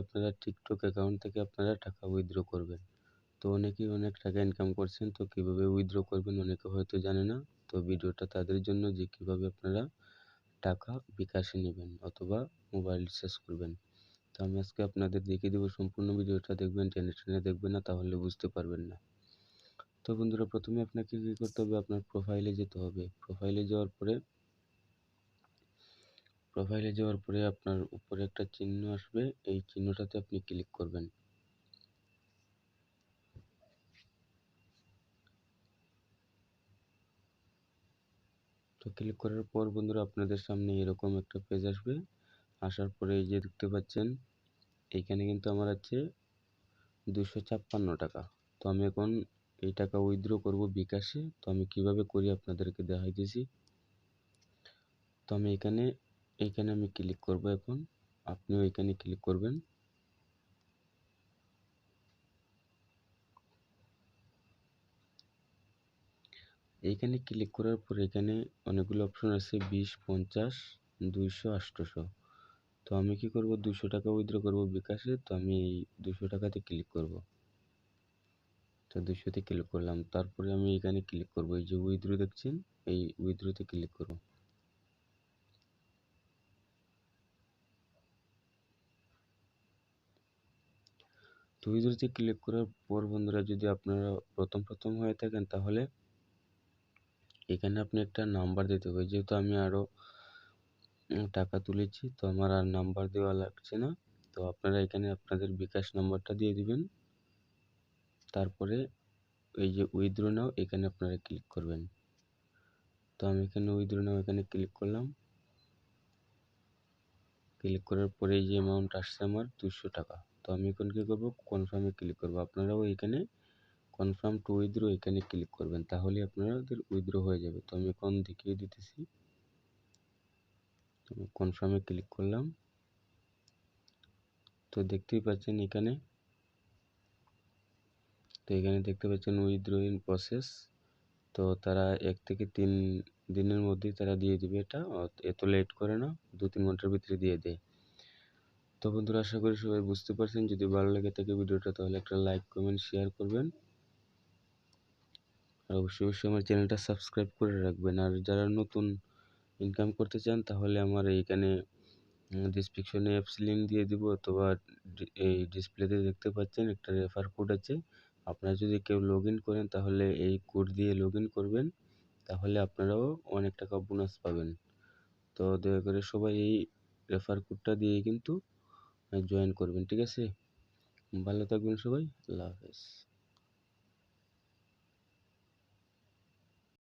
আপনারা TikTok account থেকে আপনারা টাকা উইথড্র করবেন। তো অনেকেই অনেক টাকা ইনকাম করছেন, তো কীভাবে উইথড্র করবেন অনেকে হয়তো জানে না। তো ভিডিওটা তাদের জন্য যে কীভাবে আপনারা টাকা বিকাশে নেবেন অথবা মোবাইল রিচার্জ করবেন। তো আমি আজকে আপনাদের দেখিয়ে দেবো, সম্পূর্ণ ভিডিওটা দেখবেন, টেনে টেনে দেখবেন না, তাহলে বুঝতে পারবেন না। তো বন্ধুরা, প্রথমে আপনাকে কী করতে হবে, আপনার প্রোফাইলে যেতে হবে। প্রোফাইলে যাওয়ার পরে আপনার উপরে একটা চিহ্ন আসবে, এই চিহ্নটাতে আপনি ক্লিক করবেন। তো ক্লিক করার পর বন্ধুরা, আপনাদের সামনে এরকম একটা পেজ আসবে। আসার পরে এই যে দেখতে পাচ্ছেন, এইখানে কিন্তু আমার আছে 256 টাকা। তো আমি এখন এই টাকা উইথড্র করব বিকাশে। তো আমি কিভাবে করি আপনাদেরকে দেখাইতেছি। তো আমি এইখানে আমি ক্লিক করব। এখন আপনিও এখানে ক্লিক করবেন। এইখানে ক্লিক করার পর এখানে অনেকগুলো অপশন আছে, 20, 50, 200, 800। তো আমি কি করব, 200 টাকা উইথড্র করব বিকাশে। তো আমি এই 200 টাকাতে ক্লিক করব। তো 200-তে ক্লিক করলাম। তারপরে আমি এখানে ক্লিক করব, এই যে উইথড্র দেখছেন, এই উইথড্রতে ক্লিক করব। তো উইথড্রতে ক্লিক করার পর বন্ধুরা, যদি আপনারা প্রথম হয়ে থাকেন তাহলে এখানে আপনি একটা নাম্বার দিতে হবে। যেহেতু আমি আরও টাকা তুলেছি, তো আমার আর নাম্বার দেওয়া লাগছে না। তো আপনারা এখানে আপনাদের বিকাশ নাম্বারটা দিয়ে দিবেন। তারপরে এই যে উইথড্র নাও, এখানে আপনারা ক্লিক করবেন। তো আমি এখানে উইথড্র নাও এখানে ক্লিক করলাম। ক্লিক করার পরে এই যে অ্যামাউন্ট আসছে আমার 200 টাকা। তো আমি এখন কী করবো, কনফার্মে ক্লিক করবো। আপনারাও এখানে কনফার্ম টু উইথড্র এখানে ক্লিক করবেন, তাহলে আপনাদের উইথড্র হয়ে যাবে। তো আমি এখন দেখিয়ে দিতেছি। কনফার্মে ক্লিক করলাম। তো দেখতেই পাচ্ছেন এখানে দেখতে পাচ্ছেন উইথড্র ইন প্রসেস। তো তারা 1 থেকে 3 দিনের মধ্যেই তারা দিয়ে দিবে এটা, এত লেট করে না, 2-3 ঘন্টার ভিতরে দিয়ে দেয়। তো বন্ধুরা, আশা করি সবাই বুঝতে পারছেন। যদি ভালো লাগে থাকে ভিডিওটা, তাহলে একটা লাইক, কমেন্ট, শেয়ার করবেন। আর অবশ্যই আমার চ্যানেলটা সাবস্ক্রাইব করে রাখবেন। আর যারা নতুন ইনকাম করতে চান, তাহলে আমার এইখানে ডিসক্রিপশনে অ্যাপস লিঙ্ক দিয়ে দিব, অথবা এই ডিসপ্লেতে দেখতে পাচ্ছেন একটা রেফার কোড আছে। আপনারা যদি কেউ লগ ইন করেন, তাহলে এই কোড দিয়ে লগ ইন করবেন, তাহলে আপনারাও অনেক টাকা বোনাস পাবেন। তো দয়া করে সবাই এই রেফার কোডটা দিয়ে কিন্তু জয়েন করবেন, ঠিক আছে? ভালো থাকবেন সবাই, আল্লাহ হাফেজ।